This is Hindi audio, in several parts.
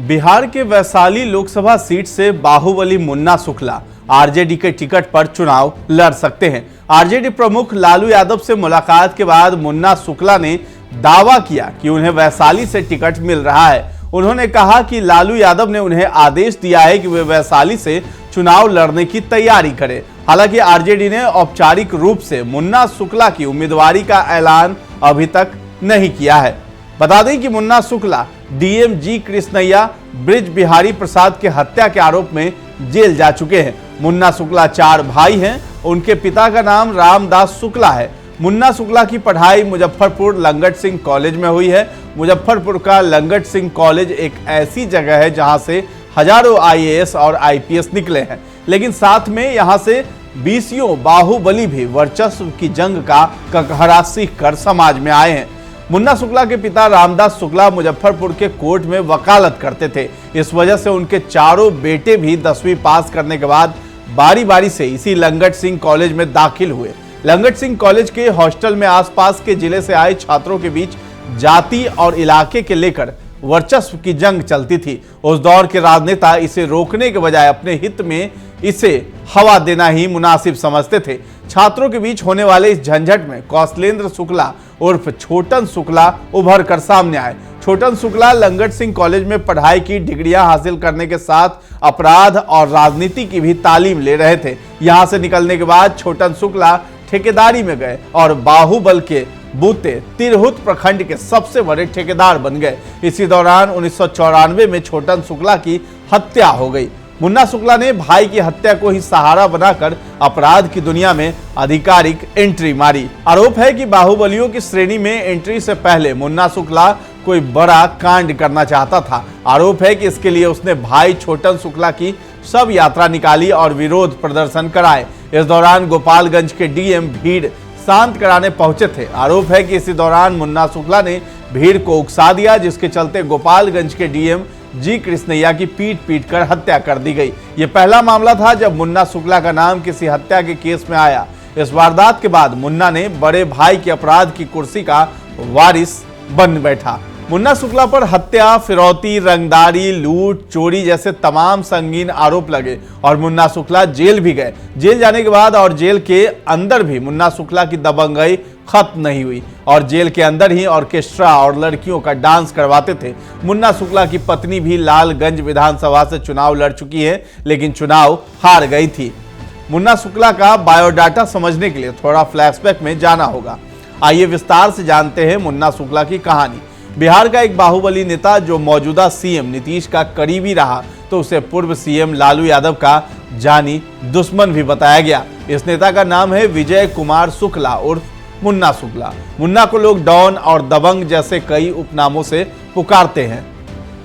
बिहार के वैशाली लोकसभा सीट से बाहुबली मुन्ना शुक्ला आरजेडी के टिकट पर चुनाव लड़ सकते हैं। आरजेडी प्रमुख लालू यादव से मुलाकात के बाद मुन्ना शुक्ला ने दावा किया कि उन्हें वैशाली से टिकट मिल रहा है। उन्होंने कहा कि लालू यादव ने उन्हें आदेश दिया है कि वे वैशाली से चुनाव लड़ने की तैयारी करें। हालांकि आरजेडी ने औपचारिक रूप से मुन्ना शुक्ला की उम्मीदवारी का ऐलान अभी तक नहीं किया है। बता दें कि मुन्ना शुक्ला डीएम जी कृष्णैया ब्रिज बिहारी प्रसाद के हत्या के आरोप में जेल जा चुके हैं। मुन्ना शुक्ला 4 भाई हैं। उनके पिता का नाम रामदास शुक्ला है। मुन्ना शुक्ला की पढ़ाई मुजफ्फरपुर लंगट सिंह कॉलेज में हुई है। मुजफ्फरपुर का लंगट सिंह कॉलेज एक ऐसी जगह है जहां से हजारों आईएएस और आईपीएस निकले हैं, लेकिन साथ में यहां से बीसियों बाहुबली भी वर्चस्व की जंग का ककहरा सीख कर समाज में आए हैं। मुन्ना शुक्ला के पिता रामदास शुक्ला मुजफ्फरपुर के कोर्ट में वकालत करते थे। इस वजह से उनके चारों बेटे भी 10वीं पास करने के बाद बारी बारी से इसी लंगट सिंह कॉलेज में दाखिल हुए। लंगट सिंह कॉलेज के हॉस्टल में आसपास के जिले से आए छात्रों के बीच जाति और इलाके के लेकर वर्चस्व की जंग चलती थी। उस दौर के राजनेता इसे रोकने के बजाय अपने हित में इसे हवा देना ही मुनासिब समझते थे। छात्रों के बीच होने वाले इस झंझट में कौशलेंद्र शुक्ला उर्फ छोटन शुक्ला उभर कर सामने आए। छोटन शुक्ला लंगट सिंह कॉलेज में पढ़ाई की डिग्रियां हासिल करने के साथ अपराध और राजनीति की भी तालीम ले रहे थे। यहां से निकलने के बाद छोटन शुक्ला ठेकेदारी में गए और बाहुबल के बूते तिरहुत प्रखंड के सबसे बड़े ठेकेदार बन गए। इसी दौरान 1994 में छोटन शुक्ला की हत्या हो गई। मुन्ना शुक्ला ने भाई की हत्या को ही सहारा बनाकर अपराध की दुनिया में आधिकारिक एंट्री मारी। आरोप है कि बाहुबलियों की श्रेणी में एंट्री से पहले मुन्ना शुक्ला कोई बड़ा कांड करना चाहता था। आरोप है कि इसके लिए उसने भाई छोटन शुक्ला की सब यात्रा निकाली और विरोध प्रदर्शन कराए। इस दौरान गोपालगंज के डीएम भीड़ शांत कराने पहुंचे थे। आरोप है कि इसी दौरान मुन्ना शुक्ला ने भीड़ को उकसा दिया, जिसके चलते गोपालगंज के डीएम जी कृष्णैया की पीट कर हत्या कर दी गई। यह पहला मामला था जब मुन्ना शुक्ला का नाम किसी हत्या के केस में आया। इस वारदात के बाद मुन्ना ने बड़े भाई के अपराध की कुर्सी का वारिस बन बैठा। मुन्ना शुक्ला पर हत्या, फिरौती, रंगदारी, लूट, चोरी जैसे तमाम संगीन आरोप लगे और मुन्ना शुक्ला जेल भी गए। जेल जाने के बाद और जेल के अंदर भी मुन्ना शुक्ला की दबंगई खत्म नहीं हुई और जेल के अंदर ही ऑर्केस्ट्रा और लड़कियों का डांस करवाते थे। मुन्ना शुक्ला की पत्नी भी लालगंज विधानसभा से चुनाव लड़ चुकी है, लेकिन चुनाव हार गई थी। मुन्ना शुक्ला का बायोडाटा समझने के लिए थोड़ा फ्लैशबैक में जाना होगा। आइए विस्तार से जानते हैं मुन्ना शुक्ला की कहानी। बिहार का एक बाहुबली नेता जो मौजूदा सीएम नीतीश का करीबी रहा, तो उसे पूर्व सीएम लालू यादव का जानी दुश्मन भी बताया गया। इस नेता का नाम है विजय कुमार शुक्ला उर्फ मुन्ना शुक्ला। मुन्ना को लोग डॉन और दबंग जैसे कई उपनामों से पुकारते हैं।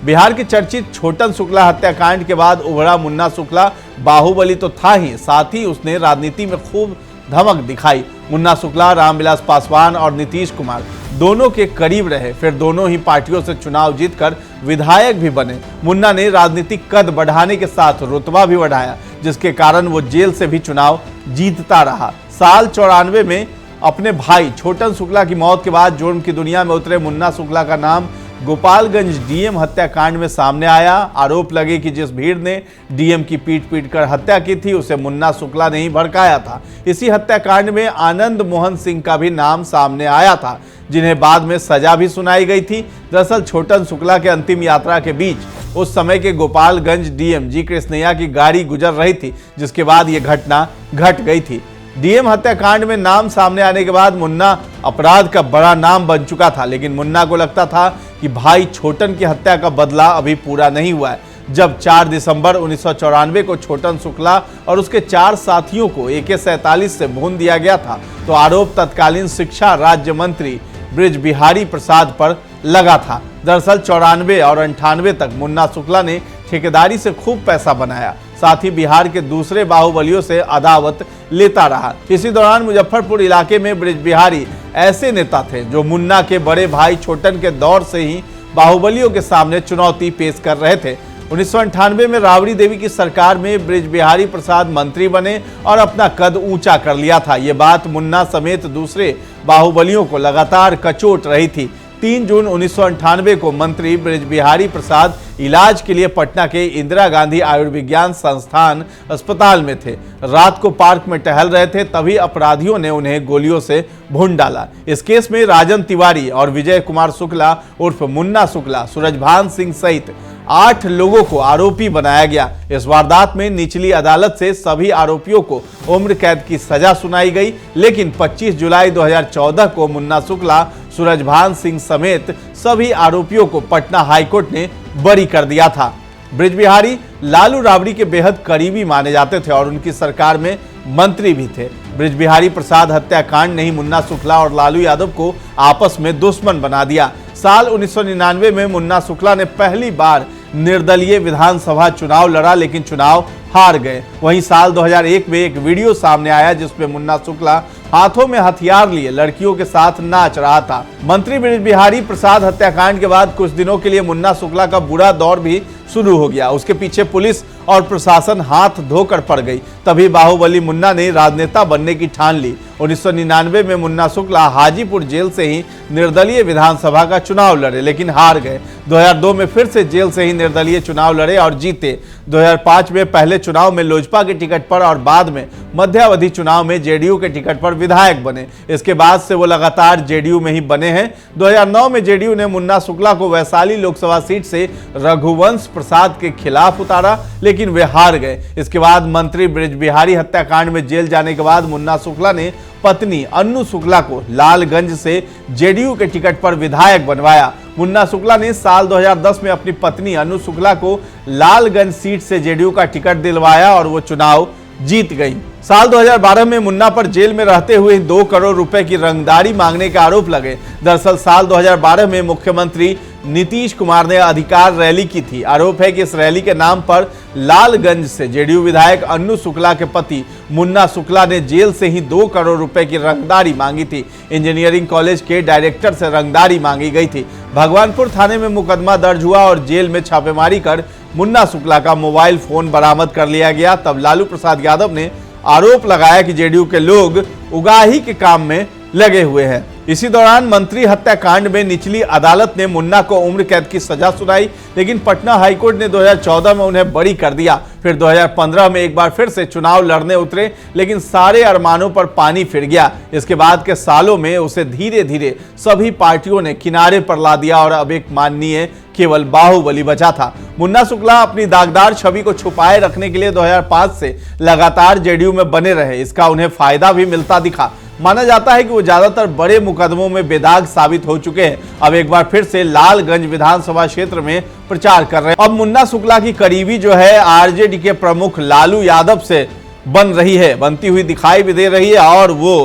बिहार के चर्चित छोटन शुक्ला हत्याकांड के बाद उभरा मुन्ना शुक्ला बाहुबली तो था ही, साथ ही उसने राजनीति में खूब धमक दिखाई। मुन्ना शुक्ला रामविलास पासवान और नीतीश कुमार दोनों के करीब रहे, फिर दोनों ही पार्टियों से चुनाव जीतकर विधायक भी बने। मुन्ना ने राजनीतिक कद बढ़ाने के साथ रुतबा भी बढ़ाया, जिसके कारण वो जेल से भी चुनाव जीतता रहा। साल 94 में अपने भाई छोटन शुक्ला की मौत के बाद जुर्म की दुनिया में उतरे मुन्ना शुक्ला का नाम गोपालगंज डीएम हत्याकांड में सामने आया। आरोप लगे कि जिस भीड़ ने डीएम की पीट कर हत्या की थी, उसे मुन्ना शुक्ला ने ही भड़काया था। इसी हत्याकांड में आनंद मोहन सिंह का भी नाम सामने आया था, जिन्हें बाद में सजा भी सुनाई गई थी। दरअसल छोटन शुक्ला के अंतिम यात्रा के बीच उस समय के गोपालगंज डीएम जी कृष्णैया की गाड़ी गुजर रही थी, जिसके बाद यह घटना घट गई थी। डीएम हत्याकांड में नाम सामने आने के बाद मुन्ना अपराध का बड़ा नाम बन चुका था, लेकिन मुन्ना को लगता था कि भाई छोटन की हत्या का बदला अभी पूरा नहीं हुआ है। जब 4 दिसंबर 1994 को छोटन शुक्ला और उसके 4 साथियों को AK-47 से भून दिया गया था, तो आरोप तत्कालीन शिक्षा राज्य मंत्री ब्रिज बिहारी प्रसाद पर लगा था। दरअसल 94 और 98 तक मुन्ना शुक्ला ने ठेकेदारी से खूब पैसा बनाया, साथ ही बिहार के दूसरे बाहुबलियों से अदावत लेता रहा। इसी दौरान मुजफ्फरपुर इलाके में ब्रिज बिहारी ऐसे नेता थे जो मुन्ना के बड़े भाई छोटन के दौर से ही बाहुबलियों के सामने चुनौती पेश कर रहे थे। 1998 में राबड़ी देवी की सरकार में ब्रिज बिहारी प्रसाद मंत्री बने और अपना कद ऊंचा कर लिया था। ये बात मुन्ना समेत दूसरे बाहुबलियों को लगातार कचोट रही थी। 3 जून 1998 को मंत्री बृजबिहारी प्रसाद इलाज के लिए पटना के इंदिरा गांधी आयुर्विज्ञान संस्थान अस्पताल में थे। रात को पार्क में टहल रहे थे, तभी अपराधियों ने उन्हें गोलियों से भून डाला। इस केस में राजन तिवारी और विजय कुमार शुक्ला उर्फ मुन्ना शुक्ला, सूरजभान सिंह सहित 8 लोगों को आरोपी बनाया गया। इस वारदात में निचली अदालत से सभी आरोपियों को उम्र कैद की सजा सुनाई गई, लेकिन 25 जुलाई 2014 को मुन्ना शुक्ला, सूरजभान सिंह समेत सभी आरोपियों को पटना हाईकोर्ट ने बरी कर दिया था। बृजबिहारी लालू राबड़ी के बेहद करीबी माने जाते थे और उनकी सरकार में मंत्री भी थे। बृजबिहारी प्रसाद हत्याकांड ने ही मुन्ना शुक्ला और लालू यादव को आपस में दुश्मन बना दिया। साल 1999 में मुन्ना शुक्ला ने पहली बार निर्दलीय विधानसभा चुनाव लड़ा, लेकिन चुनाव हार गए। वहीं साल 2001 में एक वीडियो सामने आया जिसमें मुन्ना शुक्ला हाथों में हथियार लिए लड़कियों के साथ नाच रहा था। मंत्री बृजबिहारी प्रसाद हत्याकांड के बाद कुछ दिनों के लिए मुन्ना शुक्ला का बुरा दौर भी शुरू हो गया। उसके पीछे पुलिस और प्रशासन हाथ धोकर पड़ गई। तभी बाहुबली मुन्ना ने राजनेता बनने की ठान ली। 1999 में मुन्ना शुक्ला हाजीपुर जेल से ही निर्दलीय विधानसभा का चुनाव लड़े, लेकिन हार गए। 2002 में फिर से जेल से ही निर्दलीय चुनाव लड़े और जीते। 2005 में पहले चुनाव में लोजपा के टिकट पर और बाद में मध्यावधि चुनाव में जेडीयू के टिकट पर विधायक बने। इसके बाद से वो लगातार जेडीयू में ही बने हैं। 2009 में जेडीयू ने मुन्ना शुक्ला को वैशाली लोकसभा सीट से रघुवंश प्रसाद के खिलाफ उतारा, लेकिन वे हार गए। इसके बाद मंत्री बृजबिहारी हत्याकांड में जेल जाने के बाद मुन्ना शुक्ला ने पत्नी अन्नू शुक्ला को लालगंज से जेडीयू के टिकट पर विधायक बनवाया। मुन्ना शुक्ला ने साल 2010 में अपनी पत्नी अन्नू शुक्ला को लालगंज सीट से जेडीयू का टिकट दिलवाया और वो चुनाव जीत गई। साल 2012 में मुन्ना पर जेल में रहते हुए 2 करोड़ रुपए की रंगदारी मांगने के आरोप लगे। दरअसल साल 2012 में मुख्यमंत्री नीतीश कुमार ने अधिकार रैली की थी। आरोप है कि इस रैली के नाम पर लालगंज से जेडीयू विधायक अन्नू शुक्ला के पति मुन्ना शुक्ला ने जेल से ही 2 करोड़ रुपए की रंगदारी मांगी थी। इंजीनियरिंग कॉलेज के डायरेक्टर से रंगदारी मांगी गई थी। भगवानपुर थाने में मुकदमा दर्ज हुआ और जेल में छापेमारी कर मुन्ना शुक्ला का मोबाइल फोन बरामद कर लिया गया। तब लालू प्रसाद यादव ने आरोप लगाया कि जेडीयू के लोग उगाही के काम में लगे हुए हैं। इसी दौरान मंत्री हत्याकांड में निचली अदालत ने मुन्ना को उम्र कैद की सजा सुनाई, लेकिन पटना हाईकोर्ट ने 2014 में उन्हें बरी कर दिया। फिर 2015 में एक बार फिर से चुनाव लड़ने उतरे, लेकिन सारे अरमानों पर पानी फिर गया। इसके बाद के सालों में उसे धीरे धीरे सभी पार्टियों ने किनारे पर ला दिया और अब एक माननीय केवल बाहुबली बचा था। मुन्ना शुक्ला अपनी दागदार छवि को छुपाए रखने के लिए 2005 से लगातार जेडीयू में बने रहे। इसका उन्हें फायदा भी मिलता दिखा। माना जाता है कि वो ज्यादातर बड़े मुकदमों में बेदाग साबित हो चुके हैं। अब एक बार फिर से लालगंज विधानसभा क्षेत्र में प्रचार कर रहे हैं। अब मुन्ना शुक्ला की करीबी जो है आरजेडी के प्रमुख लालू यादव से बनती हुई दिखाई भी दे रही है और वो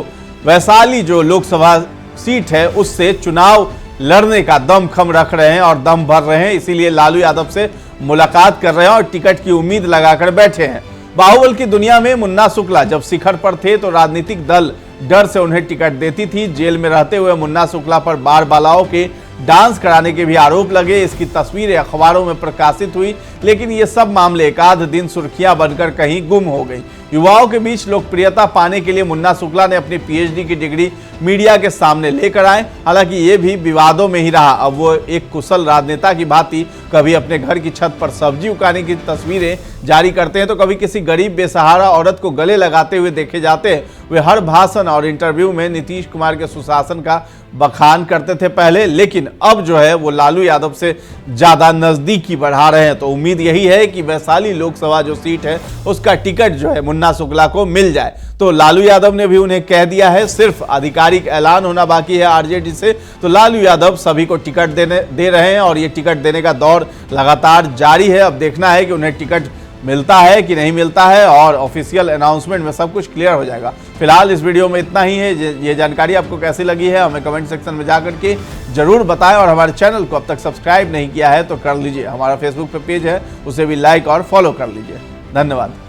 वैशाली जो लोकसभा सीट है उससे चुनाव लड़ने का दमखम रख रहे हैं और दम भर रहे हैं। इसीलिए लालू यादव से मुलाकात कर रहे हैं और टिकट की उम्मीद लगाकर बैठे हैं। बाहुबल की दुनिया में मुन्ना शुक्ला जब शिखर पर थे तो राजनीतिक दल डर से उन्हें टिकट देती थी। जेल में रहते हुए मुन्ना शुक्ला पर बार बालाओं के डांस कराने के भी आरोप लगे। इसकी तस्वीरें अखबारों में प्रकाशित हुई, लेकिन ये सब मामले एक आध दिन सुर्खियां बनकर कहीं गुम हो गई। युवाओं के बीच लोकप्रियता पाने के लिए मुन्ना शुक्ला ने अपनी पीएचडी की डिग्री मीडिया के सामने लेकर आए। हालांकि ये भी विवादों में ही रहा। अब वो एक कुशल राजनेता की भांति कभी अपने घर की छत पर सब्जी उगाने की तस्वीरें जारी करते हैं तो कभी किसी गरीब बेसहारा औरत को गले लगाते हुए देखे जाते हैं। वे हर भाषण और इंटरव्यू में नीतीश कुमार के सुशासन का बखान करते थे पहले, लेकिन अब जो है वो लालू यादव से ज्यादा नजदीकी बढ़ा रहे हैं। तो उम्मीद यही है कि वैशाली लोकसभा जो सीट है उसका टिकट जो है मुन्ना शुक्ला को मिल जाए। तो लालू यादव ने भी उन्हें कह दिया है, सिर्फ आधिकारिक ऐलान होना बाकी है आरजेडी से। तो लालू यादव सभी को टिकट दे रहे हैं और ये टिकट देने का दौर लगातार जारी है। अब देखना है कि उन्हें टिकट मिलता है कि नहीं मिलता है और ऑफिशियल अनाउंसमेंट में सब कुछ क्लियर हो जाएगा। फिलहाल इस वीडियो में इतना ही है। ये जानकारी आपको कैसी लगी है हमें कमेंट सेक्शन में जाकर के जरूर बताएं और हमारे चैनल को अब तक सब्सक्राइब नहीं किया है तो कर लीजिए। हमारा फेसबुक पे पेज है उसे भी लाइक और फॉलो कर लीजिए। धन्यवाद।